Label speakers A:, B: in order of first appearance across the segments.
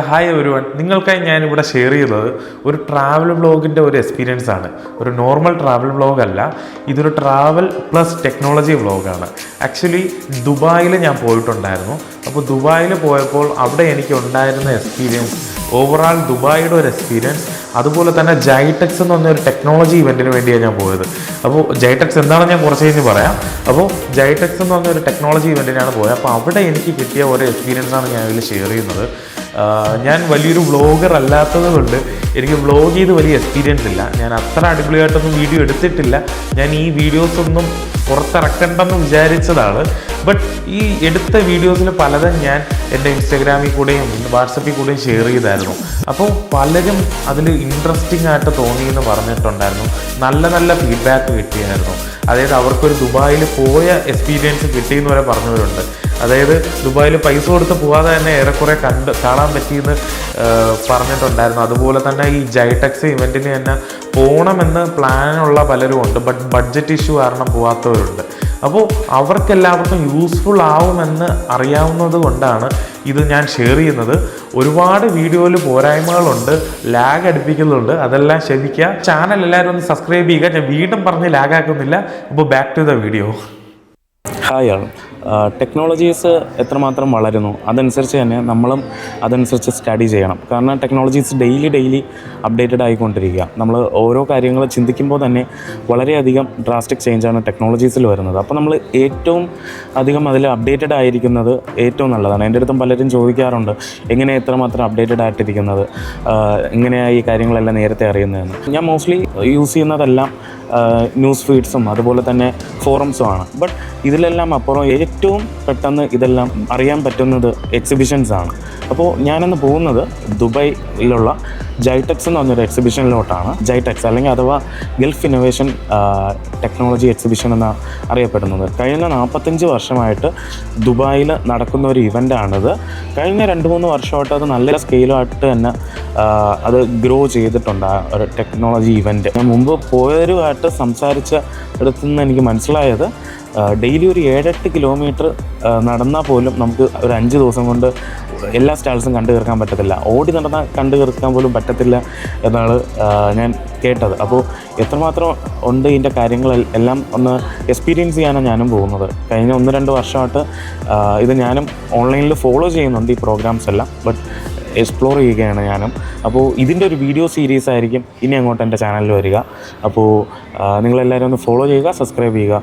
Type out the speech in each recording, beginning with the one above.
A: Hi everyone, നിങ്ങൾക്കായി ഞാനിവിടെ share ചെയ്തത് ഒരു ട്രാവൽ വ്ളോഗിൻ്റെ ഒരു എക്സ്പീരിയൻസ് ആണ്. ഒരു നോർമൽ ട്രാവൽ വ്ളോഗ് അല്ല, ഇതൊരു ട്രാവൽ പ്ലസ് ടെക്നോളജി വ്ളോഗാണ്. ആക്ച്വലി ദുബായിൽ ഞാൻ പോയിട്ടുണ്ടായിരുന്നു. അപ്പോൾ ദുബായിൽ പോയപ്പോൾ അവിടെ എനിക്ക് ഉണ്ടായിരുന്ന എക്സ്പീരിയൻസ്, ഓവറാൾ ദുബായിയുടെ ഒരു എക്സ്പീരിയൻസ്, അതുപോലെ തന്നെ ജൈടെക്സ് എന്ന് പറഞ്ഞൊരു ടെക്നോളജി ഇവൻറ്റിന് വേണ്ടിയാണ് ഞാൻ പോയത്. അപ്പോൾ ജൈടെക്സ് എന്താണെന്ന് ഞാൻ കുറച്ച് കഴിഞ്ഞ് പറയാം. അപ്പോൾ ജൈടെക്സ് എന്ന് പറഞ്ഞൊരു ടെക്നോളജി ഇവൻറ്റിനാണ് പോയത്. അപ്പോൾ അവിടെ എനിക്ക് കിട്ടിയ ഒരു എക്സ്പീരിയൻസാണ് ഞാൻ ഇതിൽ ഷെയർ ചെയ്യുന്നത്. ഞാൻ വലിയൊരു വ്ളോഗർ അല്ലാത്തത് കൊണ്ട് എനിക്ക് വ്ളോഗ് ചെയ്ത് വലിയ എക്സ്പീരിയൻസ് ഇല്ല. ഞാൻ അത്ര അടിപൊളിയായിട്ടൊന്നും വീഡിയോ എടുത്തിട്ടില്ല. ഞാൻ ഈ വീഡിയോസൊന്നും പുറത്തിറക്കണ്ടെന്ന് വിചാരിച്ചതാണ്. ബട്ട് ഈ എടുത്ത വീഡിയോസിൽ പലതും ഞാൻ എൻ്റെ ഇൻസ്റ്റാഗ്രാമിൽ കൂടെയും വാട്സപ്പിൽ കൂടെയും ഷെയർ ചെയ്തായിരുന്നു. അപ്പോൾ പലരും അതിൽ ഇൻട്രസ്റ്റിംഗ് ആയിട്ട് തോന്നിയെന്ന് പറഞ്ഞിട്ടുണ്ടായിരുന്നു. നല്ല നല്ല ഫീഡ്ബാക്ക് കിട്ടിയായിരുന്നു. അതായത് അവർക്കൊരു ദുബായിൽ പോയ എക്സ്പീരിയൻസ് കിട്ടിയെന്ന് വരെ പറഞ്ഞവരുണ്ട്. അതായത് ദുബായിൽ പൈസ കൊടുത്ത് പോകാതെ തന്നെ ഏറെക്കുറെ കാണാൻ പറ്റിയെന്ന് പറഞ്ഞിട്ടുണ്ടായിരുന്നു. അതുപോലെ തന്നെ ഈ ജൈടെക്സ് ഇവൻറ്റിന് തന്നെ പോകണമെന്ന് പ്ലാനുള്ള പലരും ഉണ്ട്. ബട്ട് ബഡ്ജറ്റ് ഇഷ്യൂ കാരണം പോകാത്തവരുണ്ട്. അപ്പോൾ അവർക്കെല്ലാവർക്കും യൂസ്ഫുൾ ആവുമെന്ന് അറിയാവുന്നത് കൊണ്ടാണ് ഇത് ഞാൻ ഷെയർ ചെയ്യുന്നത്. ഒരുപാട് വീഡിയോയിൽ പോരായ്മകളുണ്ട്, ലാഗ് അടുപ്പിക്കുന്നുണ്ട്, അതെല്ലാം ക്ഷമിക്കുക. ചാനൽ എല്ലാവരും ഒന്ന് സബ്സ്ക്രൈബ് ചെയ്യുക. ഞാൻ വീണ്ടും പറഞ്ഞ് ലാഗാക്കുന്നില്ല. അപ്പോൾ back to the video.
B: Hi ആണ്. ടെക്നോളജീസ് എത്രമാത്രം വളരുന്നു അതനുസരിച്ച് തന്നെ നമ്മളും അതനുസരിച്ച് സ്റ്റഡി ചെയ്യണം. കാരണം ടെക്നോളജീസ് ഡെയിലി അപ്ഡേറ്റഡ് ആയിക്കൊണ്ടിരിക്കുക. നമ്മൾ ഓരോ കാര്യങ്ങൾ ചിന്തിക്കുമ്പോൾ തന്നെ വളരെയധികം ഡ്രാസ്റ്റിക് ചേഞ്ചാണ് ടെക്നോളജീസിൽ വരുന്നത്. അപ്പോൾ നമ്മൾ ഏറ്റവും അധികം അതിൽ അപ്ഡേറ്റഡ് ആയിരിക്കുന്നത് ഏറ്റവും നല്ലതാണ്. എൻ്റെ അടുത്തും പലരും ചോദിക്കാറുണ്ട്, എങ്ങനെ എത്രമാത്രം അപ്ഡേറ്റഡ് ആയിട്ടിരിക്കുന്നത്, എങ്ങനെയാണ് ഈ കാര്യങ്ങളെല്ലാം നേരത്തെ അറിയുന്നതെന്ന്. ഞാൻ മോസ്റ്റ്ലി യൂസ് ചെയ്യുന്നതെല്ലാം ന്യൂസ് ഫീഡ്സും അതുപോലെ തന്നെ ഫോറംസുമാണ്. ബട്ട് ഇതിലെല്ലാം അപ്പുറം ഏറ്റവും പെട്ടെന്ന് ഇതെല്ലാം അറിയാൻ പറ്റുന്നത് എക്സിബിഷൻസാണ്. അപ്പോൾ ഞാനിന്ന് പോകുന്നത് ദുബായിലുള്ള ജൈടെക്സ് എന്ന് പറഞ്ഞൊരു എക്സിബിഷനിലോട്ടാണ്. ജൈടെക്സ് അല്ലെങ്കിൽ അഥവാ ഗൾഫ് ഇന്നൊവേഷൻ ടെക്നോളജി എക്സിബിഷൻ എന്നാണ് അറിയപ്പെടുന്നത്. കഴിഞ്ഞ 45 വർഷമായിട്ട് ദുബായിൽ നടക്കുന്ന ഒരു ഇവൻ്റാണിത്. കഴിഞ്ഞ 2-3 വർഷമായിട്ട് അത് നല്ല സ്കെയിലായിട്ട് തന്നെ അത് ഗ്രോ ചെയ്തിട്ടുണ്ട് ആ ഒരു ടെക്നോളജി ഇവൻറ്റ്. ഞാൻ മുമ്പ് പോയവരുമായിട്ട് സംസാരിച്ച അടുത്തുനിന്ന് എനിക്ക് മനസ്സിലായത്, ഡെയിലി ഒരു 7-8 കിലോമീറ്റർ നടന്നാൽ പോലും നമുക്ക് ഒരു 5 ദിവസം കൊണ്ട് എല്ലാ സ്റ്റാൾസും കണ്ടു തീർക്കാൻ പറ്റത്തില്ല. ഓടി നടന്നാൽ കണ്ടു തീർക്കാൻ പോലും പറ്റത്തില്ല എന്നാണ് ഞാൻ കേട്ടത്. അപ്പോൾ എത്രമാത്രം ഉണ്ട് ഇതിൻ്റെ കാര്യങ്ങൾ എല്ലാം ഒന്ന് എക്സ്പീരിയൻസ് ചെയ്യാനാണ് ഞാനും പോകുന്നത്. കഴിഞ്ഞ 1-2 വർഷമായിട്ട് ഇത് ഞാനും ഓൺലൈനിൽ ഫോളോ ചെയ്യുന്നുണ്ട് ഈ പ്രോഗ്രാംസ് എല്ലാം. ബട്ട് എക്സ്പ്ലോർ ചെയ്യുകയാണ് ഞാനും. അപ്പോൾ ഇതിൻ്റെ ഒരു വീഡിയോ സീരീസ് ആയിരിക്കും ഇനി അങ്ങോട്ട് എൻ്റെ ചാനലിൽ വരിക. അപ്പോൾ നിങ്ങളെല്ലാവരും ഒന്ന് ഫോളോ ചെയ്യുക, സബ്സ്ക്രൈബ് ചെയ്യുക.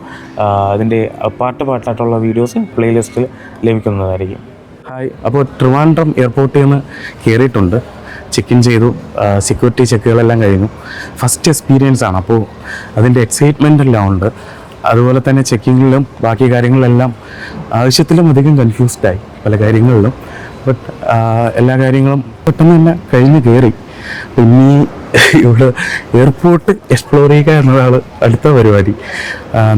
B: അതിൻ്റെ പാട്ടായിട്ടുള്ള വീഡിയോസ് പ്ലേലിസ്റ്റിൽ ലഭിക്കുന്നതായിരിക്കും.
C: ഹായ്. അപ്പോൾ ട്രിവാൻഡ്രം എയർപോർട്ടിൽ നിന്ന് കയറിയിട്ടുണ്ട്, ചെക്ക് ഇൻ ചെയ്തു, സെക്യൂരിറ്റി ചെക്കുകളെല്ലാം കഴിഞ്ഞു. ഫസ്റ്റ് എക്സ്പീരിയൻസ് ആണ്. അപ്പോൾ അതിൻ്റെ എക്സൈറ്റ്മെൻ്റ് എല്ലാം ഉണ്ട്. അതുപോലെ തന്നെ ചെക്കിങ്ങിലും ബാക്കി കാര്യങ്ങളിലെല്ലാം ആവശ്യത്തിലും അധികം കൺഫ്യൂസ്ഡായി പല കാര്യങ്ങളിലും. ബട്ട് എല്ലാ കാര്യങ്ങളും പെട്ടെന്ന് തന്നെ കഴിഞ്ഞ് കയറി. പിന്നെ ഇവിടെ എയർപോർട്ട് എക്സ്പ്ലോർ ചെയ്യുക എന്നതാണ് അടുത്ത പരിപാടി.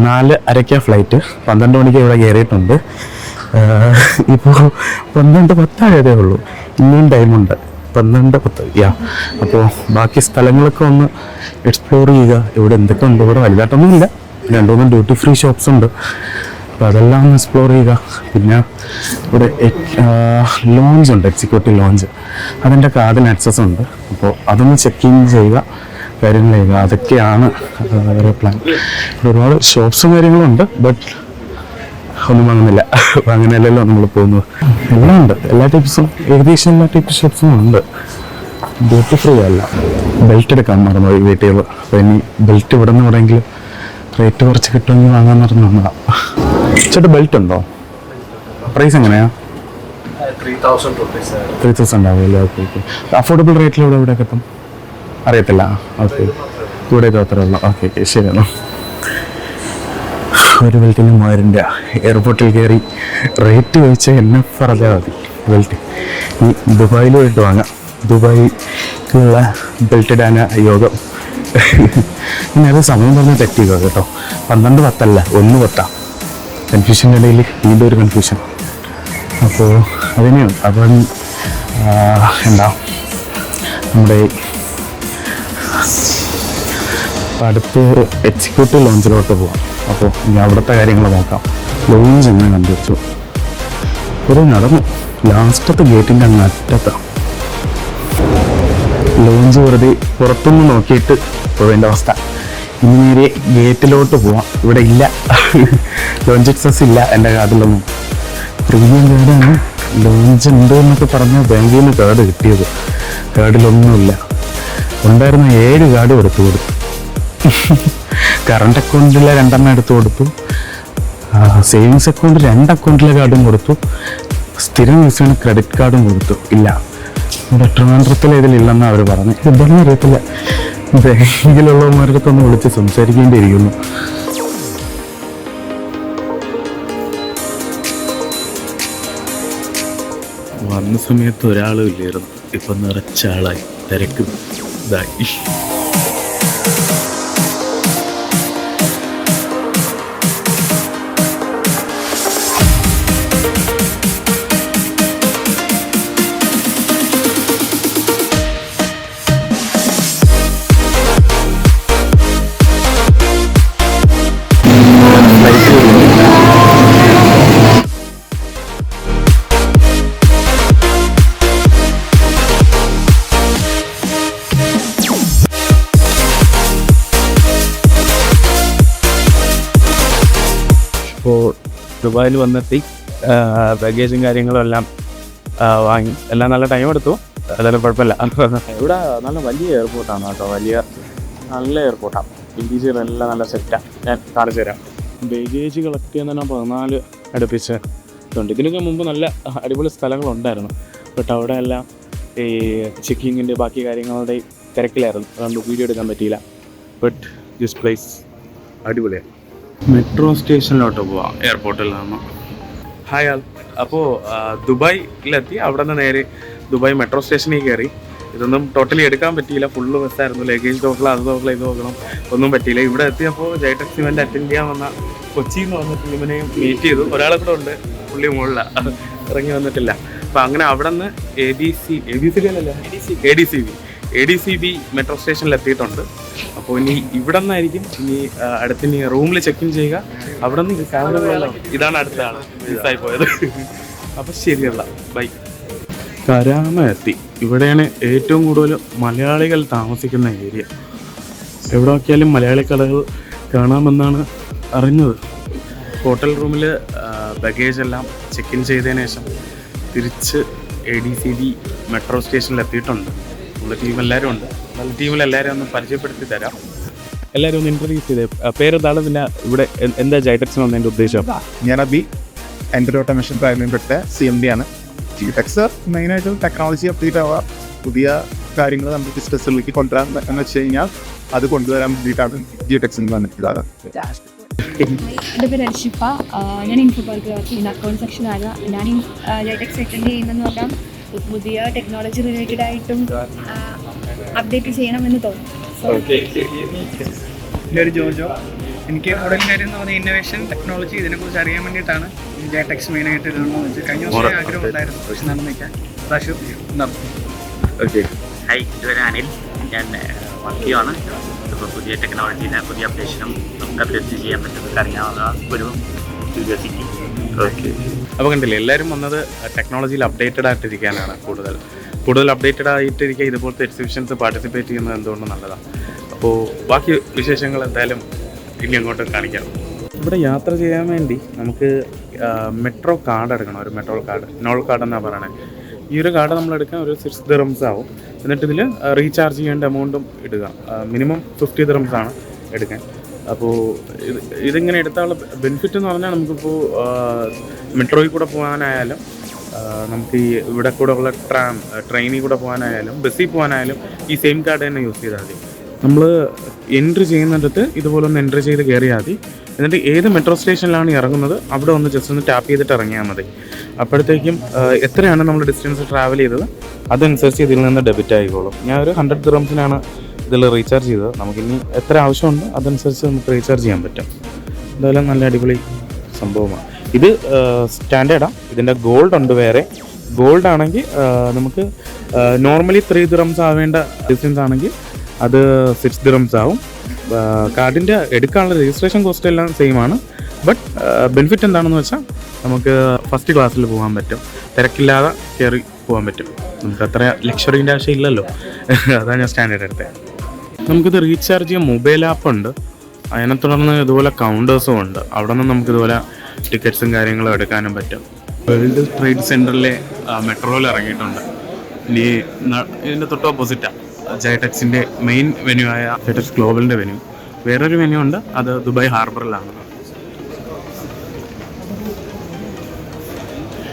C: 4:30 ഫ്ലൈറ്റ്, 12 മണിക്ക് ഇവിടെ കയറിയിട്ടുണ്ട്. ഇപ്പോൾ 12:10 ആയതേ ഉള്ളൂ. ഇനിയും ടൈമുണ്ട്, 12:10. അപ്പോൾ ബാക്കി സ്ഥലങ്ങളൊക്കെ ഒന്ന് എക്സ്പ്ലോർ ചെയ്യുക. ഇവിടെ എന്തൊക്കെ ഉണ്ട്, ഇവിടെ വലുതായിട്ടൊന്നുമില്ല, 2-3 ഡ്യൂട്ടി ഫ്രീ ഷോപ്സ് ഉണ്ട്. അപ്പോൾ അതെല്ലാം ഒന്ന് എക്സ്പ്ലോർ ചെയ്യുക. പിന്നെ ഇവിടെ ലോഞ്ച് ഉണ്ട്, എക്സിക്യൂട്ടീവ് ലോഞ്ച്. അതിൻ്റെ കാർഡിന് ആക്സസ് ഉണ്ട്. അപ്പോൾ അതൊന്ന് ചെക്കിങ് ചെയ്യുക, കാര്യങ്ങൾ ചെയ്യുക. അതൊക്കെയാണ് ഒരു പ്ലാൻ. ഇവിടെ ഒരുപാട് ഷോപ്സും കാര്യങ്ങളുണ്ട്. ബട്ട് ഒന്നും വാങ്ങുന്നില്ല. അങ്ങനെയല്ലല്ലോ നമ്മൾ പോകുന്നത്. എല്ലാം ഉണ്ട്, എല്ലാ ടൈപ്സും, ഏകദേശം എല്ലാ ടൈപ്പ് ഷോപ്സും ഉണ്ട്. ഡ്യൂട്ടി ഫ്രീ അല്ല. ബെൽറ്റ് എടുക്കാൻ മറന്നു വീട്ടിൽ. അപ്പോൾ ഇനി ബെൽറ്റ് ഇവിടെ നിന്ന് എവിടെയെങ്കിലും റേറ്റ് കുറച്ച് കിട്ടുമെങ്കിൽ വാങ്ങാൻ പറഞ്ഞു വന്നതാണ്. ചേട്ടാ ബെൽറ്റ് ഉണ്ടോ? പ്രൈസ് എങ്ങനെയാണ്? 3,000 ആവുമല്ലോ. ഓക്കെ. അഫോർഡബിൾ റേറ്റിൽ ഇവിടെ കിട്ടും? അറിയത്തില്ല. ഓക്കെ, ഇവിടെ അത്രേ ഉള്ളൂ. ഓക്കെ, ശരിയാണോ? ഒരു ബെൽറ്റിന് 3000 രൂപ. എയർപോർട്ടിൽ കയറി റേറ്റ് ചോദിച്ചാൽ എന്നെ പറഞ്ഞാൽ മതി. ബെൽറ്റ് ഈ ദുബായിൽ പോയിട്ട് വാങ്ങാം. ദുബായിക്കുള്ള ബെൽറ്റ് ഇടാൻ യോഗം. ഇനി അത് സമയം പറഞ്ഞ് തെറ്റിക്കുക കേട്ടോ. 12:10 1:10. കൺഫ്യൂഷൻ്റെ ഇടയിൽ വീണ്ടും ഒരു കൺഫ്യൂഷൻ. അപ്പോൾ അതിനെയാണ്. അപ്പം എന്താ നമ്മുടെ അടുത്ത് എക്സിക്യൂട്ടീവ് ലോഞ്ചിലോട്ട് പോകാം. അപ്പോൾ ഇനി അവിടുത്തെ കാര്യങ്ങൾ നോക്കാം. ലോഞ്ച് എങ്ങനെ കണ്ടുവച്ചു. ഒരു നടന്നു ലാസ്റ്റത്തെ ഗേറ്റിൻ്റെ അങ്ങ് അറ്റത്താണ്. ലോഞ്ച് വെറുതെ പുറത്തുനിന്ന് നോക്കിയിട്ട് പോവേണ്ട അവസ്ഥ. ഇനി നേരെ ഗേറ്റിലോട്ട് പോവാം. ഇവിടെ ഇല്ല, ലോഞ്ച് എക്സസ് ഇല്ല എൻ്റെ കാർഡിലൊന്നും. പ്രീമിയം കാർഡാണ്, ലോഞ്ച് ഉണ്ട് എന്നൊക്കെ പറഞ്ഞാൽ ബാങ്കിൽ നിന്ന് കാർഡ് കിട്ടിയത്. കാർഡിലൊന്നുമില്ല. ഉണ്ടായിരുന്ന 7 കാർഡ് എടുത്തു കറണ്ട് അക്കൗണ്ടിലെ 2 എടുത്തു കൊടുത്തു, സേവിങ്സ് അക്കൗണ്ട് 2 അക്കൗണ്ടിലെ കാർഡും കൊടുത്തു, സ്ഥിരം യൂസ് ചെയ്യുന്ന ക്രെഡിറ്റ് കാർഡും കൊടുത്തു. ഇല്ല, ഇവിടെ ട്രിവാൻഡ്രത്തിൽ ഇതിലില്ലെന്ന് അവർ പറഞ്ഞു. എന്താണെന്ന് അറിയത്തില്ല. ബാങ്കിലുള്ളവന്മാരുടെ അടുത്തൊന്ന് വിളിച്ച് സംസാരിക്കേണ്ടിയിരിക്കുന്നു. വന്ന സമയത്ത് ഒരാളും ഇല്ലായിരുന്നു, ഇപ്പം നിറച്ച ആളായി, തിരക്കും ഇതായി. ഇപ്പോൾ ദുബായിൽ വന്നെത്തി, ബാഗേജും കാര്യങ്ങളും എല്ലാം വാങ്ങി. എല്ലാം നല്ല ടൈം എടുത്തു, അതെല്ലാം കുഴപ്പമില്ല. ഇവിടെ നല്ല വലിയ എയർപോർട്ടാണ് കേട്ടോ, നല്ല എയർപോർട്ടാണ്. ഇൻറ്റീരിയർ എല്ലാം നല്ല സെറ്റാണ്. ഞാൻ കാണിച്ചു തരാം. ബാഗേജ് കളക്ട് ചെയ്യാൻ തന്നെ 14 അടുപ്പിച്ച് ഇതുണ്ട്. ഇതിനൊക്കെ മുമ്പ് നല്ല അടിപൊളി സ്ഥലങ്ങളുണ്ടായിരുന്നു, ബട്ട് അവിടെ എല്ലാം ഈ ചെക്കിങ്ങിൻ്റെ ബാക്കി കാര്യങ്ങളുടെ തിരക്കിലായിരുന്നു, അതുകൊണ്ട് വീഡിയോ എടുക്കാൻ പറ്റിയില്ല. ബട്ട് ദിസ് പ്ലേസ് അടിപൊളിയാണ്. മെട്രോ സ്റ്റേഷനിലോട്ട് പോവാം എയർപോർട്ടിൽ നിന്ന്. ഹായ് ആൾ. അപ്പോൾ ദുബായിലെത്തി, അവിടെ നിന്ന് നേരെ ദുബായ് മെട്രോ സ്റ്റേഷനിൽ കയറി. ഇതൊന്നും ടോട്ടലി എടുക്കാൻ പറ്റിയില്ല, ഫുള്ള് ബസ്സായിരുന്നു. ലഗേജ് നോക്കണം, അത് നോക്കണം, ഇത് നോക്കണം, ഒന്നും പറ്റിയില്ല. ഇവിടെ എത്തിയപ്പോൾ ജൈടെക്സ് ഇവൻ്റ് അറ്റൻഡ് ചെയ്യാൻ വന്ന കൊച്ചിയിൽ നിന്ന് വന്ന ടീമിനെയും മീറ്റ് ചെയ്തു. ഒരാളെ കൂടെ ഉണ്ട്, പുള്ളി മുകളിലാണ്, ഇറങ്ങി വന്നിട്ടില്ല. അപ്പോൾ അങ്ങനെ അവിടെ നിന്ന് ADCB മെട്രോ സ്റ്റേഷനിൽ എത്തിയിട്ടുണ്ട്. അപ്പോൾ ഇനി ഇവിടെ നിന്നായിരിക്കും ഇനി അടുത്തിനി റൂമിൽ ചെക്ക് ഇൻ ചെയ്യുക. അവിടെ നിന്ന് ക്യാമറകളെല്ലാം ഇതാണ് അടുത്ത ആൾ മിസ്സായി പോയത്. അപ്പോൾ ശരിയല്ല, ബൈ. കരാമ എത്തി. ഇവിടെയാണ് ഏറ്റവും കൂടുതൽ മലയാളികൾ താമസിക്കുന്ന ഏരിയ. എവിടെ നോക്കിയാലും മലയാളി കടകൾ കാണാമെന്നാണ് അറിഞ്ഞത്. ഹോട്ടൽ റൂമിൽ ബഗേജ് എല്ലാം ചെക്ക് ഇൻ ചെയ്തതിന് ശേഷം തിരിച്ച് ADCB മെട്രോ സ്റ്റേഷനിൽ എത്തിയിട്ടുണ്ട്. നമ്മുടെ ടീം എല്ലാവരും ഉണ്ട്. നല്ല ടീമിലെല്ലാവരും ഒന്ന് പരിചയപ്പെടുത്തി തരാം. എല്ലാവരും ഒന്ന് ഇൻട്രൊഡ്യൂസ് ചെയ്തേ. പേരെന്താണ്, പിന്നെ ഇവിടെ എന്താ ജൈടെക്സിന് വന്നതിൻ്റെ ഉദ്ദേശം?
D: ഞാൻ അബി, എൻ്റെ ഓട്ടോമേഷൻ പ്രായപ്പെട്ട CMD ആണ്. ജിടെക്സ് മെയിനായിട്ടും ടെക്നോളജി അപ്ഡേറ്റ് ആവുക, പുതിയ കാര്യങ്ങൾ നമ്മുടെ ബിസിനസ്സിലേക്ക് കൊണ്ടുവരാൻ എന്ന് വെച്ച് കഴിഞ്ഞാൽ അത് കൊണ്ടുവരാൻ വേണ്ടിയിട്ടാണ് ജിടെക്സിന് വന്നിട്ടുള്ളത്.
E: എൻ്റെ പേര് അർഷിഫ, ഞാൻ ഇൻഫോ പാർക്കിൽ വർക്ക് ചെയ്യുന്ന അക്കൗണ്ട് സെക്ഷനാണ്. ഞാൻ ജൈടെക്സ് അറ്റൻഡ് ചെയ്യുന്നതെന്ന് പറഞ്ഞാൽ പുതിയ ടെക്നോളജി റിലേറ്റഡ് ആയിട്ടും അപ്ഡേറ്റ് ചെയ്യണമെന്ന് തോന്നുന്നു.
F: എൻ്റെ ഒരു ജോജോ. എനിക്ക് കൂടുതൽ കാര്യം എന്ന് പറഞ്ഞാൽ ഇന്നോവേഷൻ ടെക്നോളജി ഇതിനെക്കുറിച്ച് അറിയാൻ വേണ്ടിയിട്ടാണ് ജൈടെക്സ് മെയിനായിട്ട് ഇടണമെന്ന് വെച്ചാൽ കഴിഞ്ഞ വർഷം ആഗ്രഹം ഉണ്ടായിരുന്നു, പക്ഷെ നടന്നേക്കാൻ പ്രാവശ്യം നടന്നു.
G: ഹായ്, ഇതുവരെ അനിൽ. ഞാൻ വർക്ക് ചെയ്യുവാണ്. ഇപ്പോൾ പുതിയ ടെക്നോളജീനെ പുതിയ അപ്ഡേഷനും നമുക്ക് അപ്ഡേറ്റ് ചെയ്യാൻ പറ്റുന്നതൊക്കെ അറിയാവുന്ന ഒരു ക്യൂരിയോസിറ്റി.
A: അപ്പോൾ കണ്ടില്ലേ, എല്ലാവരും വന്നത് ടെക്നോളജിയിൽ അപ്ഡേറ്റഡ് ആയിട്ടിരിക്കാനാണ്. കൂടുതൽ അപ്ഡേറ്റഡ് ആയിട്ടിരിക്കുക. ഇതുപോലത്തെ എക്സിബിഷൻസ് പാർട്ടിസിപ്പേറ്റ് ചെയ്യുന്നത് എന്തുകൊണ്ട് നല്ലതാണ്. അപ്പോൾ ബാക്കി വിശേഷങ്ങൾ എന്തായാലും ഇനി അങ്ങോട്ട് കാണിക്കാം. ഇവിടെ യാത്ര ചെയ്യാൻ വേണ്ടി നമുക്ക് മെട്രോ കാർഡ് എടുക്കണം. ഒരു മെട്രോ കാർഡ്, നോൾ കാർഡ് എന്നാണ് പറയണത്. ഈ ഒരു കാർഡ് നമ്മൾ എടുക്കാൻ ഒരു 6 ദിറംസ് ആവും. എന്നിട്ട് ഇതിൽ റീചാർജ് ചെയ്യേണ്ട എമൗണ്ടും ഇടുക. മിനിമം 50 ദിറംസ് ആണ് എടുക്കാൻ. അപ്പോൾ ഇതിങ്ങനെ എടുത്താലുള്ള ബെനിഫിറ്റ് എന്ന് പറഞ്ഞാൽ നമുക്കിപ്പോൾ മെട്രോയിൽ കൂടെ പോകാനായാലും നമുക്ക് ഈ ഇവിടെ കൂടെ ഉള്ള ട്രെയിനിൽ കൂടെ പോകാനായാലും ബസ്സിൽ പോകാനായാലും ഈ സെയിം കാർഡ് തന്നെ യൂസ് ചെയ്താൽ മതി. നമ്മൾ എൻട്രി ചെയ്യുന്നിടത്ത് ഇതുപോലെ ഒന്ന് എൻട്രി ചെയ്ത് കയറിയാൽ മതി. എന്നിട്ട് ഏത് മെട്രോ സ്റ്റേഷനിലാണ് ഇറങ്ങുന്നത് അവിടെ ഒന്ന് ജസ്റ്റ് ഒന്ന് ടാപ്പ് ചെയ്തിട്ട് ഇറങ്ങിയാൽ മതി. അപ്പോഴത്തേക്കും എത്രയാണ് നമ്മൾ ഡിസ്റ്റൻസ് ട്രാവൽ ചെയ്തത് അതനുസരിച്ച് ഇതിൽ നിന്ന് ഡെബിറ്റ് ആയിക്കോളും. ഞാൻ ഒരു 100 ദിറംസിനാണ് ഇതിൽ റീചാർജ് ചെയ്തത്. നമുക്കിനി എത്ര ആവശ്യമുണ്ട് അതനുസരിച്ച് നമുക്ക് റീചാർജ് ചെയ്യാൻ പറ്റും. എന്തായാലും നല്ല അടിപൊളി സംഭവമാണ്. ഇത് സ്റ്റാൻഡേർഡാണ്. ഇതിൻ്റെ ഗോൾഡ് ഉണ്ട് വേറെ. ഗോൾഡ് ആണെങ്കിൽ നമുക്ക് നോർമലി 3 ദിറംസ് ആവേണ്ട ഡിസ്റ്റൻസ് ആണെങ്കിൽ അത് 6 ദിറംസ് ആവും. കാർഡിൻ്റെ എടുക്കാനുള്ള രജിസ്ട്രേഷൻ കോസ്റ്റ് എല്ലാം സെയിം ആണ്. ബട്ട് ബെനിഫിറ്റ് എന്താണെന്ന് വെച്ചാൽ നമുക്ക് ഫസ്റ്റ് ക്ലാസ്സിൽ പോകാൻ പറ്റും, തിരക്കില്ലാതെ കയറി പോകാൻ പറ്റും.
C: നമുക്ക് അത്ര ലക്ഷറീൻ്റെ ആവശ്യം ഇല്ലല്ലോ. അതാണ് ഞാൻ സ്റ്റാൻഡേർഡ് എടുത്തത്. നമുക്കിത് റീചാർജ് ചെയ്യാൻ മൊബൈൽ ആപ്പ് ഉണ്ട്. അതിനെ തുടർന്ന് ഇതുപോലെ കൗണ്ടേഴ്സും ഉണ്ട്. അവിടെ നിന്ന് നമുക്ക് ഇതുപോലെ ടിക്കറ്റ്സും കാര്യങ്ങളും എടുക്കാനും പറ്റും. വേൾഡ് ട്രേഡ് സെൻറ്ററിലെ മെട്രോയിൽ ഇറങ്ങിയിട്ടുണ്ട്. ഇനി ഇതിൻ്റെ തൊട്ട് ഓപ്പോസിറ്റാണ് ജൈടെക്സിൻ്റെ മെയിൻ വെന്യൂ ആയ ജൈടെക്സ് ഗ്ലോബലിൻ്റെ വെന്യൂ. വേറൊരു വെന്യൂ ഉണ്ട്, അത് ദുബായ് ഹാർബറിലാണ്.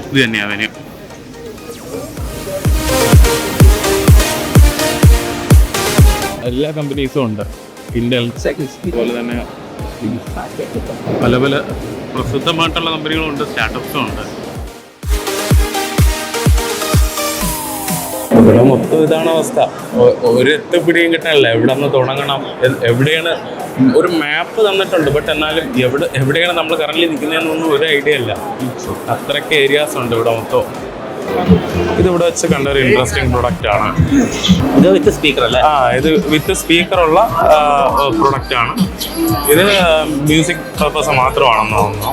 C: ഇത് തന്നെയാണ് വെന്യൂ. എല്ലാ കമ്പനീസും ഉണ്ട്. ഇന്റൽ അതുപോലെ തന്നെ പല പല പ്രസിദ്ധമായിട്ടുള്ള കമ്പനികളുണ്ട്, സ്റ്റാർട്ടപ്സും ഉണ്ട്. ഇവിടെ മൊത്തം ഇതാണ് അവസ്ഥ. ഒരു എത്തുപിടിയും കിട്ടാനില്ല. എവിടെ നിന്ന് തുടങ്ങണം, എവിടെയാണ് ഒരു മാപ്പ് തന്നിട്ടുണ്ട്. ബട്ട് എന്നാലും എവിടെയാണ് നമ്മൾ കറന്റ് നിൽക്കുന്നതെന്നൊന്നും ഒരു ഐഡിയ ഇല്ല. അത്രയ്ക്ക് ഏരിയാസ് ഉണ്ട് ഇവിടെ മൊത്തം. ഇതിവിടെ വെച്ച് കണ്ട ഒരു ഇൻട്രസ്റ്റിംഗ് പ്രൊഡക്റ്റ് ആണ്.
G: ഇത് വിത്ത് സ്പീക്കർ അല്ലേ?
C: ഇത് വിത്ത് സ്പീക്കറുള്ള പ്രൊഡക്റ്റ് ആണ്. ഇത് മ്യൂസിക് പർപ്പസ് മാത്രമാണെന്ന് തോന്നുന്നു.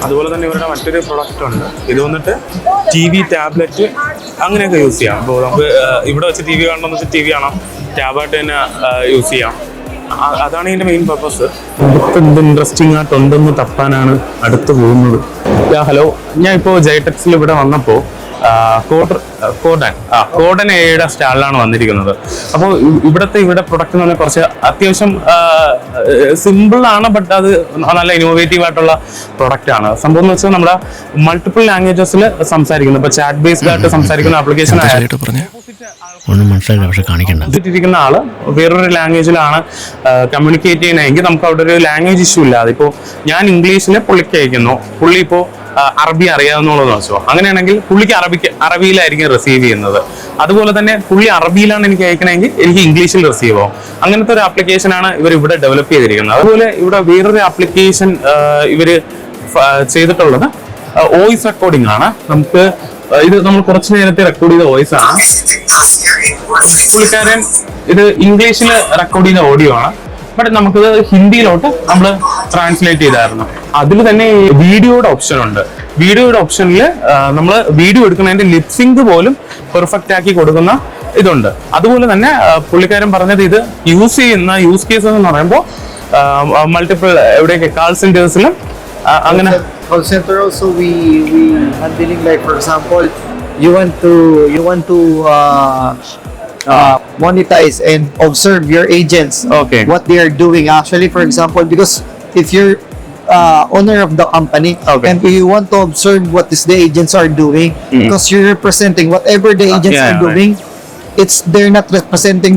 C: അതുപോലെ തന്നെ ഇവരുടെ മറ്റൊരു പ്രൊഡക്റ്റ് ഉണ്ട്. ഇത് വന്നിട്ട് TV, ടാബ്ലറ്റ് അങ്ങനെയൊക്കെ യൂസ് ചെയ്യാം. അപ്പോൾ നമുക്ക് ഇവിടെ വെച്ച് TV കാണണമെന്ന് വെച്ചാൽ TV കാണാം, ടാബായിട്ട് തന്നെ യൂസ് ചെയ്യാം. അതാണ് ഇതിൻ്റെ മെയിൻ പർപ്പസ്. എന്ത് ഇൻട്രസ്റ്റിംഗ് ആയിട്ടുണ്ടെന്ന് തപ്പാനാണ് അടുത്ത് പോകുന്നത്. ഹലോ, ഞാൻ ഇപ്പോൾ ജൈടെക്സിൽ ഇവിടെ വന്നപ്പോൾ കോഡൻ എയുടെ സ്റ്റാളിലാണ് വന്നിരിക്കുന്നത്. അപ്പോൾ ഇവിടെ പ്രൊഡക്റ്റ് എന്ന് പറഞ്ഞാൽ കുറച്ച് അത്യാവശ്യം സിമ്പിളാണ്, ബട്ട് അത് നല്ല ഇന്നോവേറ്റീവ് ആയിട്ടുള്ള പ്രൊഡക്റ്റ് ആണ്. സംഭവം എന്ന് വെച്ചാൽ നമ്മുടെ മൾട്ടിപ്പിൾ ലാംഗ്വേജസിൽ സംസാരിക്കുന്നത്, ഇപ്പോൾ ചാറ്റ് ബേസ്ഡ് ആയിട്ട് സംസാരിക്കുന്ന ആപ്ലിക്കേഷൻ ഇരിക്കുന്ന ആള് വേറൊരു ലാംഗ്വേജിലാണ് കമ്മ്യൂണിക്കേറ്റ് ചെയ്യണമെങ്കിൽ നമുക്ക് അവിടെ ഒരു ലാംഗ്വേജ് ഇഷ്യൂ ഇല്ലാതെ, ഇപ്പോൾ ഞാൻ ഇംഗ്ലീഷിൽ പുള്ളിക്ക് അയക്കുന്നു, പുള്ളി ഇപ്പോൾ അറബി അറിയാവുന്നുള്ളതെന്ന് വെച്ചോ, അങ്ങനെയാണെങ്കിൽ പുള്ളിക്ക് അറബിയിലായിരിക്കും റിസീവ് ചെയ്യുന്നത്. അതുപോലെ തന്നെ പുള്ളി അറബിയിലാണ് എനിക്ക് അയക്കണമെങ്കിൽ എനിക്ക് ഇംഗ്ലീഷിൽ റിസീവ് ആവും. അങ്ങനത്തെ ഒരു ആപ്ലിക്കേഷനാണ് ഇവർ ഇവിടെ ഡെവലപ്പ് ചെയ്തിരിക്കുന്നത്. അതുപോലെ ഇവിടെ വേറൊരു ആപ്ലിക്കേഷൻ ഇവർ ചെയ്തിട്ടുള്ളത് വോയിസ് റെക്കോർഡിംഗ് ആണ്. നമുക്ക് ഇത് നമ്മൾ കുറച്ച് നേരത്തെ റെക്കോർഡ് ചെയ്ത വോയിസ് ആണ്. പുള്ളിക്കാരൻ ഇത് ഇംഗ്ലീഷിൽ റെക്കോർഡ് ചെയ്ത ഓഡിയോ ആണ്, ബട്ട് നമുക്കിത് ഹിന്ദിയിലോട്ട് നമ്മൾ ട്രാൻസ്ലേറ്റ് ചെയ്തായിരുന്നു. അതിൽ തന്നെ വീഡിയോയുടെ ഓപ്ഷൻ ഉണ്ട്. വീഡിയോയുടെ ഓപ്ഷനിൽ നമ്മൾ വീഡിയോ എടുക്കുന്നതിന്റെ ലിപ്സിങ്ക് പോലും പെർഫെക്റ്റ് ആക്കി കൊടുക്കുന്ന ഇതുണ്ട്. അതുപോലെ തന്നെ പുള്ളിക്കാരൻ പറഞ്ഞത് ഇത് യൂസ് ചെയ്യുന്ന യൂസ് കേസ് എന്ന് പറയുമ്പോൾ മൾട്ടിപ്പിൾ എവിടെയൊക്കെ കാൾ സെന്റേഴ്സിലും അങ്ങനെ.
H: Call center also we handling, like for example you want to monetize and observe your agents,
C: Okay.
H: what they are doing actually, for example, because if you're owner of the company,
C: Okay.
H: and you want to observe what is the agents are doing, because you're representing whatever the agents
C: yeah,
H: are
C: right.
H: doing, they're not representing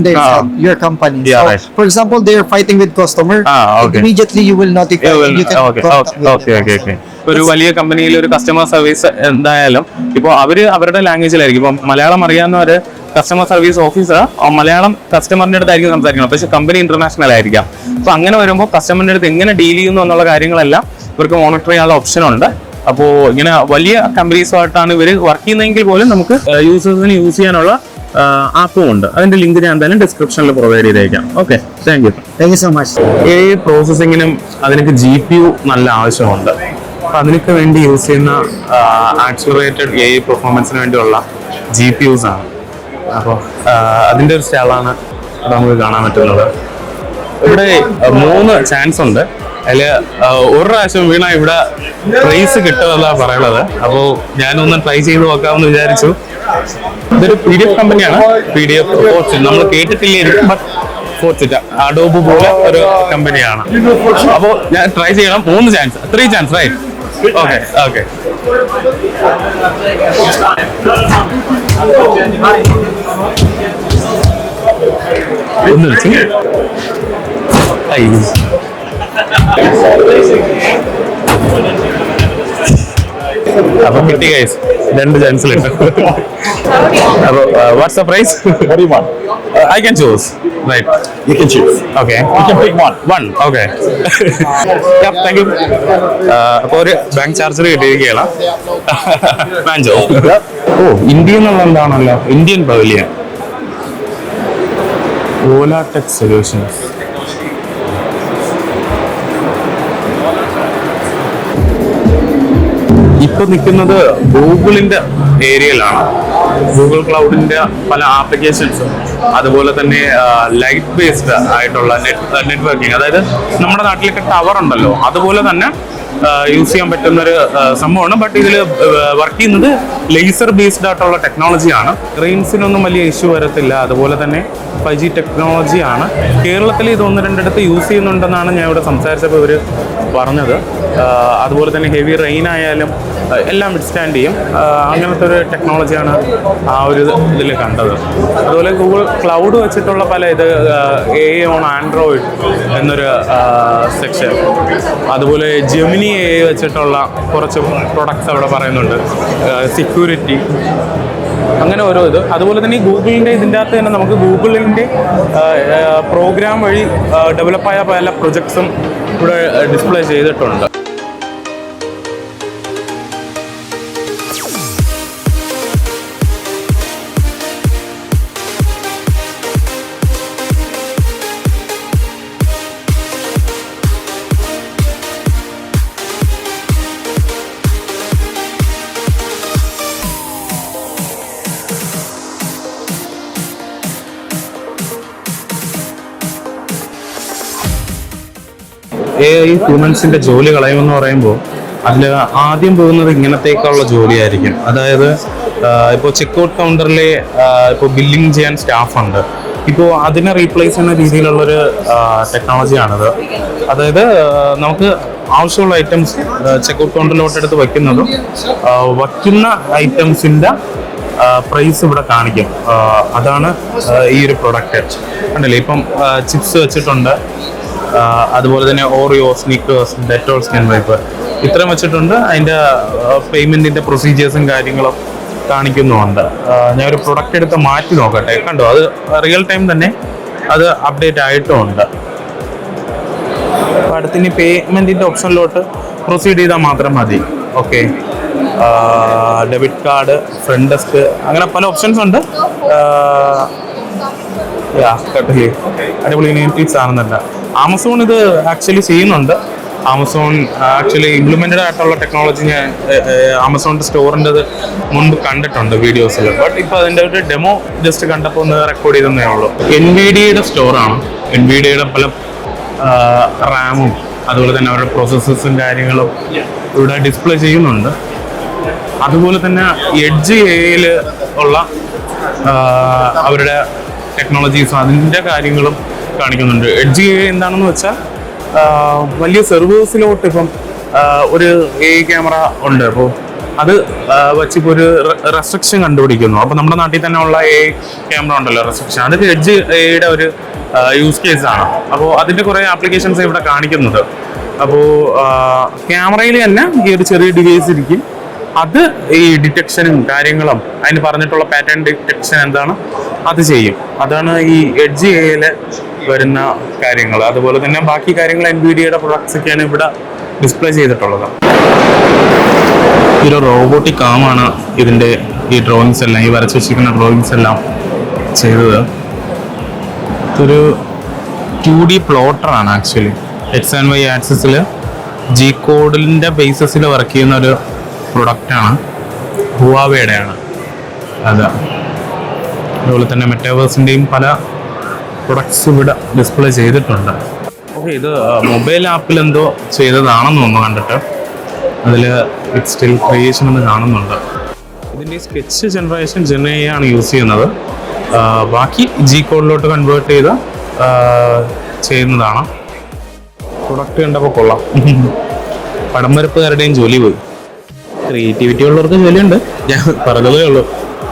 H: your company.
C: Yeah,
H: So,
C: right.
H: for example, they're fighting with customer,
C: Okay.
H: immediately you will notify, you can contact with them.
C: ഒരു വലിയ കമ്പനിയിൽ ഒരു customer service എന്തായാലും ഇപ്പോൾ അവരുടെ ലാംഗ്വേജിലായിരിക്കും. ഇപ്പം മലയാളം അറിയാവുന്നവര് കസ്റ്റമർ സർവീസ് ഓഫീസർ മലയാളം കസ്റ്റമറിന്റെ അടുത്തായിരിക്കും സംസാരിക്കണം, പക്ഷെ കമ്പനി ഇന്റർനാഷണൽ ആയിരിക്കാം. അപ്പൊ അങ്ങനെ വരുമ്പോൾ കസ്റ്റമറിന്റെ അടുത്ത് എങ്ങനെ ഡീൽ ചെയ്യുന്നു എന്നുള്ള കാര്യങ്ങളെല്ലാം ഇവർക്ക് മോണിറ്റർ ചെയ്യാനുള്ള ഓപ്ഷൻ ഉണ്ട്. അപ്പോൾ ഇങ്ങനെ വലിയ കമ്പനീസുമായിട്ടാണ് ഇവർ വർക്ക് ചെയ്യുന്നതെങ്കിൽ പോലും നമുക്ക് യൂസേഴ്സിന് യൂസ് ചെയ്യാനുള്ള ആപ്പും ഉണ്ട്. അതിന്റെ ലിങ്ക് ഞാൻ എന്തായാലും ഡിസ്ക്രിപ്ഷനിൽ പ്രൊവൈഡ് ചെയ്തേക്കാം. Okay, thank you.
H: Thank you so much.
C: പ്രോസസ്സിങ്ങിനും അതിനൊക്കെ GPU നല്ല ആവശ്യമുണ്ട്. അപ്പൊ അതിനൊക്കെ വേണ്ടി യൂസ് ചെയ്യുന്ന ആക്സിലറേറ്റഡ് AI പെർഫോമൻസിന് വേണ്ടിയുള്ള GPUs ആണ്. അപ്പോൾ അതിന്റെ ഒരു സ്റ്റാളാണ് നമുക്ക് കാണാൻ പറ്റുന്നത്. ഇവിടെ 3 ചാൻസ് ഉണ്ട്. അതിൽ ഒരു പ്രാവശ്യം വീണ ഇവിടെ പ്രൈസ് കിട്ടുമെന്നാണ് പറയുന്നത്. അപ്പോൾ ഞാനൊന്ന് ട്രൈ ചെയ്ത് നോക്കാമെന്ന് വിചാരിച്ചു. ഇതൊരു PDF കമ്പനിയാണ്. PDF നമ്മൾ കേട്ടിട്ടില്ലായിരിക്കും, ബട്ട് ഫോർച്ചിറ്റ അഡോബ് പോലെ ഒരു കമ്പനിയാണ്. അപ്പോൾ ഞാൻ ട്രൈ ചെയ്യണം. 3 chance, 3 chance, right? Okay okay. ഒന്ന് വിളിച്ചു. അപ്പൊ കിട്ടി ഗൈസ്, 2 ചാൻസിലുണ്ട്. അപ്പൊ what's the price? I can choose, right? You can choose. Okay. You can pick one. Okay. Yeah, thank you. അപ്പോൾ ഒരു ബാങ്ക് ചാർജർ കിട്ടിയിരിക്കുകയാണ്. വാഞ്ചോ. ഓ, ഇന്ത്യ എന്നുള്ള എന്താണല്ലോ, ഇന്ത്യൻ പവലിയൻ. ഓല ടെക് സൊല്യൂഷൻസ്. ഇപ്പൊ നിൽക്കുന്നത് ഗൂഗിളിന്റെ ഏരിയയിലാണ്. ഗൂഗിൾ ക്ലൗഡിൻ്റെ പല ആപ്ലിക്കേഷൻസും അതുപോലെ തന്നെ ലൈറ്റ് ബേസ്ഡ് ആയിട്ടുള്ള നെറ്റ്വർക്കിംഗ്, അതായത് നമ്മുടെ നാട്ടിലൊക്കെ ടവർ ഉണ്ടല്ലോ അതുപോലെ തന്നെ യൂസ് ചെയ്യാൻ പറ്റുന്നൊരു സംഭവമാണ്. ബട്ട് ഇതിൽ വർക്ക് ചെയ്യുന്നത് ലേസർ ബേസ്ഡ് ആയിട്ടുള്ള ടെക്നോളജിയാണ്. റെയിൻസിനൊന്നും വലിയ ഇഷ്യൂ വരത്തില്ല. അതുപോലെ തന്നെ 5G ടെക്നോളജിയാണ്. കേരളത്തിൽ ഇത് 1-2 യൂസ് ചെയ്യുന്നുണ്ടെന്നാണ് ഞാൻ ഇവിടെ സംസാരിച്ചപ്പോൾ ഇവർ പറഞ്ഞത്. അതുപോലെ തന്നെ ഹെവി റെയിൻ ആയാലും എല്ലാം വിഡ്സ്റ്റാൻഡ് ചെയ്യും. അങ്ങനത്തെ ഒരു ടെക്നോളജിയാണ് ആ ഒരു ഇതിൽ കണ്ടത്. അതുപോലെ ഗൂഗിൾ ക്ലൗഡ് വെച്ചിട്ടുള്ള പല AI ഓൺ ആൻഡ്രോയിഡ് എന്നൊരു സെക്ഷൻ, അതുപോലെ ജെമിനി AI വെച്ചിട്ടുള്ള കുറച്ച് പ്രൊഡക്ട്സ് അവിടെ പറയുന്നുണ്ട്, സെക്യൂരിറ്റി, അങ്ങനെ ഓരോ ഇത്. അതുപോലെ തന്നെ ഈ ഗൂഗിളിൻ്റെ ഇതിൻ്റെ അകത്ത് തന്നെ നമുക്ക് ഗൂഗിളിൻ്റെ പ്രോഗ്രാം വഴി ഡെവലപ്പായ പല പ്രൊജക്ട്സും ഇവിടെ ഡിസ്പ്ലേ ചെയ്തിട്ടുണ്ട്. AI ഹ്യൂമൻസിൻ്റെ ജോലി കളയുമെന്ന് പറയുമ്പോൾ അതിൽ ആദ്യം പോകുന്നത് ഇങ്ങനത്തേക്കുള്ള ജോലിയായിരിക്കും. അതായത് ഇപ്പോൾ ചെക്ക്ഔട്ട് കൗണ്ടറിലെ ഇപ്പോൾ ബില്ലിംഗ് ചെയ്യാൻ സ്റ്റാഫുണ്ട്. ഇപ്പോൾ അതിനെ റീപ്ലേസ് ചെയ്യുന്ന രീതിയിലുള്ളൊരു ടെക്നോളജിയാണിത്. അതായത് നമുക്ക് ആവശ്യമുള്ള ഐറ്റംസ് ചെക്ക്ഔട്ട് കൗണ്ടറിലോട്ട് എടുത്ത് വയ്ക്കുന്നതും വയ്ക്കുന്ന ഐറ്റംസിൻ്റെ പ്രൈസ് ഇവിടെ കാണിക്കും. അതാണ് ഈ ഒരു പ്രൊഡക്റ്റ്. കണ്ടില്ലേ, ഇപ്പം ചിപ്സ് വെച്ചിട്ടുണ്ട്, അതുപോലെ തന്നെ Oreo, sneakers, Dettol, skin wipe, ഇത്രയും വെച്ചിട്ടുണ്ട്. അതിൻ്റെ പേയ്മെൻറ്റിൻ്റെ പ്രൊസീജിയേഴ്സും കാര്യങ്ങളും കാണിക്കുന്നുമുണ്ട്. ഞാൻ ഒരു പ്രൊഡക്റ്റ് എടുത്ത് മാറ്റി നോക്കട്ടെ. കണ്ടോ, അത് റിയൽ ടൈം തന്നെ അത് അപ്ഡേറ്റ് ആയിട്ടുമുണ്ട്. അപ്പോൾ അടുത്തിനി പേയ്മെൻറ്റിൻ്റെ ഓപ്ഷനിലോട്ട് പ്രൊസീഡ് ചെയ്താൽ മാത്രം മതി. Okay, debit card, front desk, അങ്ങനെ പല ഓപ്ഷൻസ് ഉണ്ട്. അടിപൊളി ഇനീറ്റിവ്സ് ആണെന്നല്ല. ആമസോൺ ഇത് ആക്ച്വലി ചെയ്യുന്നുണ്ട്. ആമസോൺ ആക്ച്വലി ഇംപ്ലിമെൻറ്റഡ് ആയിട്ടുള്ള ടെക്നോളജി ഞാൻ ആമസോണിൻ്റെ സ്റ്റോറിൻ്റെ മുൻപ് കണ്ടിട്ടുണ്ട് വീഡിയോസിൽ. ബട്ട് ഇപ്പോൾ അതിൻ്റെ ഒരു ഡെമോ ജസ്റ്റ് കണ്ടപ്പോൾ ഒന്ന് റെക്കോർഡ് ചെയ്തതേ ഉള്ളൂ. NVIDIAയുടെ സ്റ്റോറാണ്. NVIDIAയുടെ പല റാമും അതുപോലെ തന്നെ അവരുടെ പ്രോസസ്സസും കാര്യങ്ങളും ഇവിടെ ഡിസ്പ്ലേ ചെയ്യുന്നുണ്ട്. അതുപോലെ തന്നെ എഡ്ജ് AIയിൽ ഉള്ള അവരുടെ ടെക്നോളജീസും അതിൻ്റെ കാര്യങ്ങളും കാണിക്കുന്നുണ്ട്. എഡ്ജ് AI എന്താണെന്ന് വെച്ചാൽ വലിയ സെർവേഴ്സിലോട്ട് ഇപ്പം ഒരു AI ക്യാമറ ഉണ്ട്. അപ്പോൾ അത് വെച്ചിപ്പോൾ ഒരു റെസ്ട്രിക്ഷൻ കണ്ടുപിടിക്കുന്നു. അപ്പോൾ നമ്മുടെ നാട്ടിൽ തന്നെ ഉള്ള AI ക്യാമറ ഉണ്ടല്ലോ, റെസ്ട്രിക്ഷൻ, അതൊക്കെ എഡ്ജ് AIയുടെ ഒരു യൂസ് കേസാണ്. അപ്പോൾ അതിൻ്റെ കുറേ ആപ്ലിക്കേഷൻസ് ഇവിടെ കാണിക്കുന്നത്. അപ്പോൾ ക്യാമറയിൽ തന്നെ ഈ ഒരു ചെറിയ ഡിവൈസ് ഇരിക്കും. അത് ഈ ഡിറ്റക്ഷനും കാര്യങ്ങളും അതിന് പറഞ്ഞിട്ടുള്ള പാറ്റേൺ ഡിറ്റക്ഷൻ എന്താണ് അത് ചെയ്യും. അതാണ് ഈ എഡ്ജ് AIയിൽ വരുന്ന കാര്യങ്ങൾ. അതുപോലെ തന്നെ ബാക്കി കാര്യങ്ങൾ NVIDIAയുടെ പ്രൊഡക്ട്സ് ഒക്കെയാണ് ഇവിടെ ഡിസ്പ്ലേ ചെയ്തിട്ടുള്ളത്. ഒരു റോബോട്ടിക് ആമാണ് ഇതിൻ്റെ ഈ ഡ്രോയിങ്സ് എല്ലാം, ഈ വരച്ച് വെച്ചിരിക്കുന്ന ഡ്രോയിങ്സ് എല്ലാം ചെയ്തത്. ഇതൊരു 2D പ്ലോട്ടറാണ് ആക്ച്വലി. X&Y ആക്സിസിൽ G കോഡിൻ്റെ ബേസിസിൽ വർക്ക് ചെയ്യുന്ന ഒരു പ്രൊഡക്റ്റാണ്. ഹുവാവേയുടെയാണ് അത്. അതുപോലെ തന്നെ മെറ്റാവേഴ്സിൻ്റെയും പല പ്രൊഡക്ട്സ് ഇവിടെ ഡിസ്പ്ലേ ചെയ്തിട്ടുണ്ട്. ഓക്കെ, ഇത് മൊബൈൽ ആപ്പിൽ എന്തോ ചെയ്തതാണെന്ന് തോന്നുന്നു കണ്ടിട്ട്. അതിൽ ഇറ്റ് സ്റ്റിൽ ക്രിയേഷൻ എന്ന് കാണുന്നുണ്ട്. ഇതിൻ്റെ സ്കെച്ച് ജനറേഷൻ AI ആണ് യൂസ് ചെയ്യുന്നത്. ബാക്കി G കോഡിലോട്ട് കൺവേർട്ട് ചെയ്ത് ചെയ്യുന്നതാണ്. പ്രൊഡക്റ്റ് കണ്ടപ്പോൾ കൊള്ളാം. പടം വരപ്പുകാരുടെയും ജോലി പോയി. ക്രിയേറ്റിവിറ്റി ഉള്ളവർക്ക് ജോലിയുണ്ട്. ഞാൻ പറഞ്ഞതേ ഉള്ളൂ.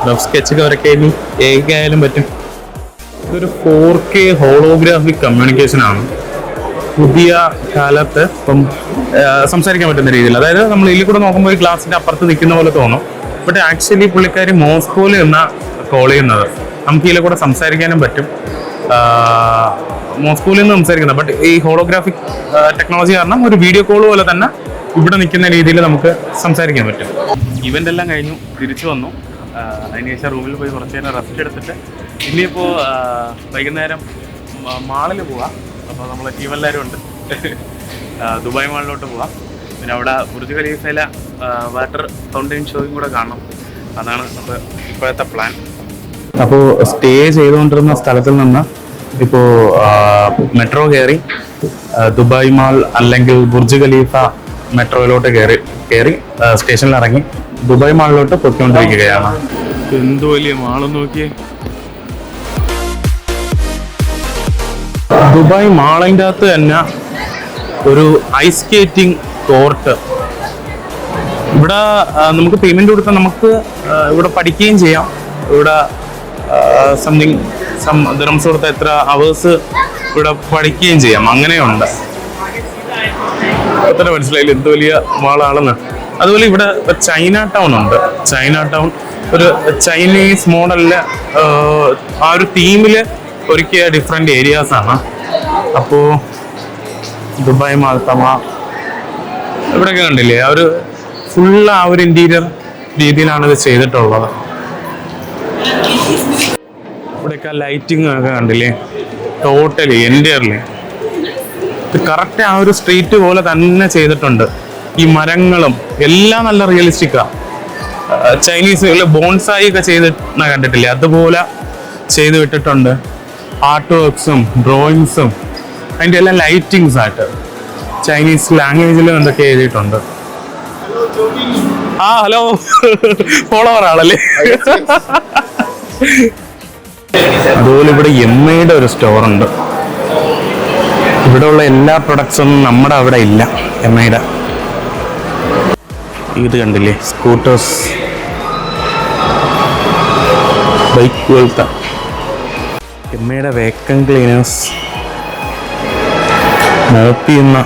C: റഫ് സ്കെച്ചൊക്കെ വരയ്ക്ക് ആയാലും പറ്റും. ഇതൊരു 4K ഹോളോഗ്രാഫിക് കമ്മ്യൂണിക്കേഷനാണ്. പുതിയ കാലത്ത് ഇപ്പം സംസാരിക്കാൻ പറ്റുന്ന രീതിയിൽ, അതായത് നമ്മൾ ഇതിൽ കൂടെ നോക്കുമ്പോൾ ഒരു ഗ്ലാസിൻ്റെ അപ്പുറത്ത് നിൽക്കുന്ന പോലെ തോന്നും. ബട്ട് ആക്ച്വലി പുള്ളിക്കാരി മോസ്കോയിൽ നിന്നാണ് കോൾ ചെയ്യുന്നത്. നമുക്ക് ഇതിൽ കൂടെ സംസാരിക്കാനും പറ്റും, മോസ്കോയിൽ നിന്ന് സംസാരിക്കുന്നത്. ബട്ട് ഈ ഹോളോഗ്രാഫിക് ടെക്നോളജി കാരണം ഒരു വീഡിയോ കോൾ പോലെ തന്നെ ഇവിടെ നിൽക്കുന്ന രീതിയിൽ നമുക്ക് സംസാരിക്കാൻ പറ്റും. ഇവൻ്റ് എല്ലാം കഴിഞ്ഞു, തിരിച്ചു വന്നു. അതിനുശേഷം റൂമിൽ പോയി കുറച്ച് നേരം റെസ്റ്റ് എടുത്തിട്ട് ഇനിയിപ്പോൾ വൈകുന്നേരം മാളിൽ പോവാം. അപ്പോൾ നമ്മൾ ടീം എല്ലാവരും ഉണ്ട്. ദുബായ് മാളിലോട്ട് പോവാം. പിന്നെ അവിടെ ബുർജ് ഖലീഫയിലെ വാട്ടർ ഫൗണ്ടൈൻ ഷോയും കൂടെ കാണണം. അതാണ് നമ്മുടെ ഇപ്പോഴത്തെ പ്ലാൻ. അപ്പോൾ സ്റ്റേ ചെയ്തുകൊണ്ടിരുന്ന സ്ഥലത്തിൽ നിന്ന് ഇപ്പോൾ മെട്രോ കയറി ദുബായ് മാൾ അല്ലെങ്കിൽ ബുർജ് ഖലീഫ മെട്രോയിലോട്ട് കയറി സ്റ്റേഷനിൽ ഇറങ്ങി ദുബായ് മാളിലോട്ട് പൊയ്ക്കൊണ്ടിരിക്കുകയാണ്. എന്ത് വലിയ മാള് നോക്കിയേ. ദുബായ് മാളിൻ്റെ അകത്ത് തന്നെ ഒരു ഐസ് സ്കേറ്റിംഗ് കോർട്ട്. ഇവിടെ നമുക്ക് പേയ്മെന്റ് കൊടുത്താൽ നമുക്ക് ഇവിടെ പഠിക്കുകയും ചെയ്യാം. ഇവിടെ ദിറംസ് കൊടുത്ത എത്ര അവേഴ്സ് ഇവിടെ പഠിക്കുകയും ചെയ്യാം. അങ്ങനെയുണ്ട്. അത്ര മനസ്സിലായില്ല എന്ത് വലിയ മാളാണെന്ന്. അതുപോലെ ഇവിടെ ചൈന ടൗൺ ഉണ്ട്. ചൈന ടൗൺ ഒരു ചൈനീസ് മോഡലില് ആ ഒരു തീമില് ഒരുക്കിയ ഡിഫറെന്റ് ഏരിയാസ് ആണ്. അപ്പോ ദുബായ് മാൾ തമ ഇവിടെയൊക്കെ കണ്ടില്ലേ, ആ ഒരു ഫുള്ള് ആ ഒരു ഇന്റീരിയർ രീതിയിലാണ് ഇത് ചെയ്തിട്ടുള്ളത്. ഇവിടെയൊക്കെ ലൈറ്റിംഗ് ഒക്കെ കണ്ടില്ലേ, ടോട്ടലി എൻ്റയർലി ഇത് കറക്റ്റ് ആ ഒരു സ്ട്രീറ്റ് പോലെ തന്നെ ചെയ്തിട്ടുണ്ട്. ഈ മരങ്ങളും എല്ലാം നല്ല റിയലിസ്റ്റിക്കാ. ചൈനീസ് ബോൺസായി ഒക്കെ ചെയ്തിട്ട് കണ്ടിട്ടില്ലേ, അതുപോലെ ചെയ്ത് വിട്ടിട്ടുണ്ട്. ആർട്ട് വർക്ക്സും ഡ്രോയിങ്സും അതിൻ്റെ എല്ലാം ലൈറ്റിങ്സ് ആയിട്ട് ചൈനീസ് ലാംഗ്വേജിലും എന്തൊക്കെ എഴുതിയിട്ടുണ്ട്. ഹലോ ഫോളോവർ ആണല്ലേ. അതുപോലെ ഇവിടെ എമ്മയുടെ ഒരു സ്റ്റോറുണ്ട്. ഇവിടെ ഉള്ള എല്ലാ പ്രൊഡക്ട്സും നമ്മുടെ അവിടെ ഇല്ല. എമ്മയുടെ ഇത് കണ്ടില്ലേ, സ്കൂട്ടേഴ്സ്, ബൈക്ക് പോലത്തെ. എമ്മയുടെ വേക്കം ക്ലീനേഴ്സ്, മോപ്പ് ചെയ്യുന്ന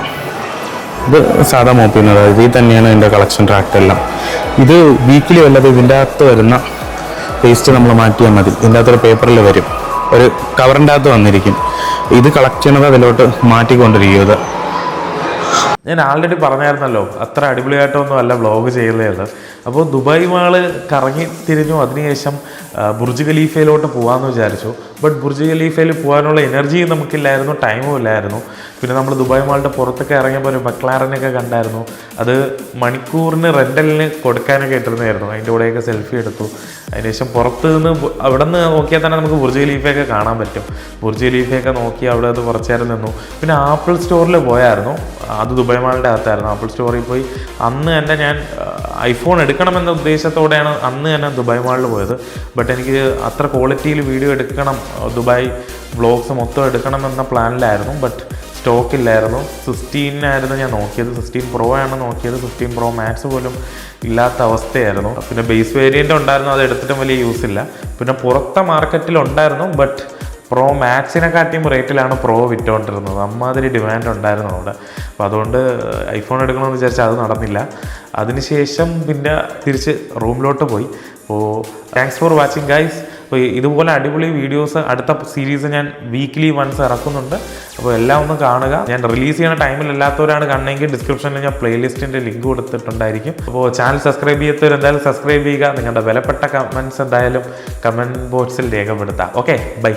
C: ഇത് സാധാ മോപ്പ് ചെയ്യുന്നത്. ഇതിൽ തന്നെയാണ് ഇതിൻ്റെ കളക്ഷൻ ട്രാക്ട് എല്ലാം. ഇത് വീക്കിലി വല്ലത് ഇതിൻ്റെ അകത്ത് വരുന്ന വേസ്റ്റ് നമ്മൾ മാറ്റിയാൽ മതി. ഇതിൻ്റെ അകത്തൊരു പേപ്പറിൽ വരും, ഒരു കവറിൻ്റെ അകത്ത് വന്നിരിക്കും. ഇത് കളക്ട് ചെയ്യണത് അതിലോട്ട് മാറ്റിക്കൊണ്ടിരിക്കും. ഇത്
A: ഞാൻ ആൾറെഡി പറഞ്ഞായിരുന്നല്ലോ, അത്ര അടിപൊളിയായിട്ടൊന്നും അല്ല വ്ളോഗ് ചെയ്യുന്നത്. അപ്പോൾ ദുബായ് മാള് കറങ്ങി തിരിഞ്ഞു. അതിനുശേഷം ബുർജ് ഖലീഫയിലോട്ട് പോകാമെന്ന് വിചാരിച്ചു. ബട്ട് ബുർജ് ഖലീഫയിൽ പോകാനുള്ള എനർജിയും നമുക്കില്ലായിരുന്നു, ടൈമും ഇല്ലായിരുന്നു. പിന്നെ നമ്മൾ ദുബായ് മാളിൻ്റെ പുറത്തൊക്കെ ഇറങ്ങിയപ്പോൾ ഒരു മക്ലാറനൊക്കെ കണ്ടായിരുന്നു. അത് മണിക്കൂറിന് റെൻ്റലിന് കൊടുക്കാനൊക്കെ ഇട്ടിരുന്നായിരുന്നു. അതിൻ്റെ കൂടെയൊക്കെ സെൽഫി എടുത്തു. അതിനുശേഷം പുറത്ത് നിന്ന് അവിടെ നിന്ന് നോക്കിയാൽ തന്നെ നമുക്ക് ബുർജ് ഖലീഫയൊക്കെ കാണാൻ പറ്റും. ബുർജ് ഖലീഫയൊക്കെ നോക്കി അവിടെ അത് കുറച്ച് നേരം നിന്നു. പിന്നെ ആപ്പിൾ സ്റ്റോറിൽ പോയായിരുന്നു. അത് ദുബായ് മാളിൻ്റെ അകത്തായിരുന്നു. ആപ്പിൾ സ്റ്റോറിൽ പോയി അന്ന് തന്നെ ഞാൻ ഐഫോൺ എടുക്കണമെന്ന ഉദ്ദേശത്തോടെയാണ് അന്ന് തന്നെ ദുബായ് മാളിൽ പോയത്. ബട്ട് എനിക്ക് അത്ര ക്വാളിറ്റിയിൽ വീഡിയോ എടുക്കണം, ദുബായ് വ്ളോഗ്സ് മൊത്തം എടുക്കണം എന്ന പ്ലാനിലായിരുന്നു. ബട്ട് സ്റ്റോക്കില്ലായിരുന്നു. 16 ഞാൻ നോക്കിയത്. 16 Pro ആണ് നോക്കിയത്. 15 Pro Max പോലും ഇല്ലാത്ത അവസ്ഥയായിരുന്നു. പിന്നെ ബേസ് വേരിയൻ്റ് ഉണ്ടായിരുന്നു, അത് എടുത്തിട്ടും വലിയ യൂസ് ഇല്ല. പിന്നെ പുറത്തെ മാർക്കറ്റിലുണ്ടായിരുന്നു. ബട്ട് പ്രോ മാക്സിനെക്കാട്ടിയും റേറ്റിലാണ് പ്രോ വിറ്റുകൊണ്ടിരുന്നത്. അമ്മാതിരി ഡിമാൻഡ് ഉണ്ടായിരുന്നു അവിടെ. അപ്പോൾ അതുകൊണ്ട് ഐഫോൺ എടുക്കണമെന്ന് വിചാരിച്ചാൽ അത് നടന്നില്ല. അതിനുശേഷം പിന്നെ തിരിച്ച് റൂമിലോട്ട് പോയി. അപ്പോൾ താങ്ക്സ് ഫോർ വാച്ചിങ് ഗൈസ്. അപ്പോൾ ഇതുപോലെ അടിപൊളി വീഡിയോസ് അടുത്ത സീരീസ് ഞാൻ വീക്ക്ലി വൺസ് ഇറക്കുന്നുണ്ട്. അപ്പോൾ എല്ലാം ഒന്ന് കാണുക. ഞാൻ റിലീസ് ചെയ്യുന്ന ടൈമിൽ അല്ലാത്തവരാണ് കാണണമെങ്കിൽ ഡിസ്ക്രിപ്ഷനിൽ ഞാൻ പ്ലേലിസ്റ്റിൻ്റെ ലിങ്ക് കൊടുത്തിട്ടുണ്ടായിരിക്കും. അപ്പോൾ ചാനൽ സബ്സ്ക്രൈബ് ചെയ്യാത്തവർ എന്തായാലും സബ്സ്ക്രൈബ് ചെയ്യുക. നിങ്ങളുടെ വിലപ്പെട്ട കമൻറ്റ്സ് എന്തായാലും കമൻറ്റ് ബോക്സിൽ രേഖപ്പെടുത്താം. Okay, by.